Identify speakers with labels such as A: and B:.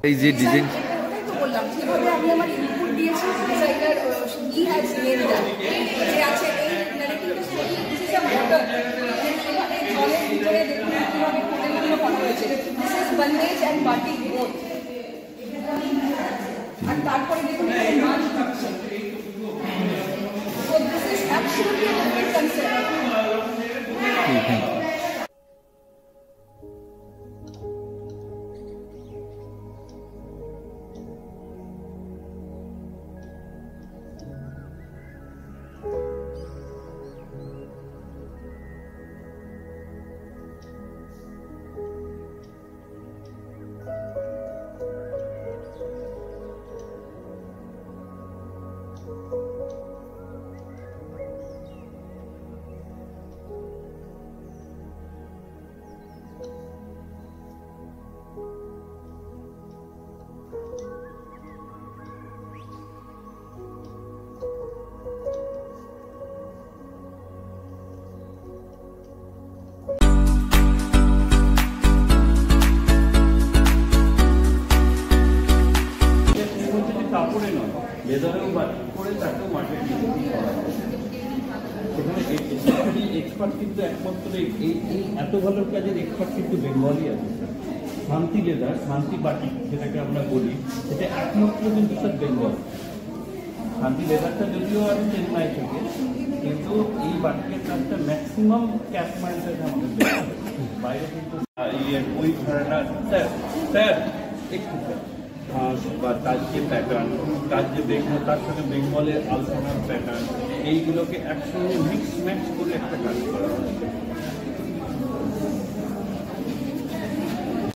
A: এই যে ডিজাইন
B: বললাম যেভাবে আমি আমার ইনপুট দিয়েছি designer he has made that যে আছে এই ন্যারেটিভটা story this is a modern এভাবে জলের ভিতরে দেখুন কিভাবে কোণেগুলো করা হয়েছে this is Bandhej and batik both আর তারপরে দেখুন নাচ হচ্ছে so this is actually a different concept
C: লেদারেও করে তাকেও মার্কেট সেখানে এক্সপার্ট কিন্তু একমাত্র এই এত ভালো কাজের এক্সপার্ট কিন্তু বেঙ্গলি আছে স্যার। শান্তি লেদার, শান্তি বাটিক যেটাকে আমরা বলি, সেটা একমাত্র কিন্তু স্যার বেঙ্গল। শান্তি লেদারটা যদিও আছে চেন্নাই থেকে, কিন্তু এই বাটিকের কাজটা ম্যাক্সিমাম ক্যাশ মাইন্ডের আমাদের বাইরে কিন্তু ওই ধরনের স্যার স্যার একটু স্যার বা তার যে প্যাটার্ন, তার যে বেঙ্গল, তার সাথে বেঙ্গলের আলপনার প্যাটার্ন, এইগুলোকে একসঙ্গে মিক্স ম্যাচ করে একটা কাজ করা হচ্ছে।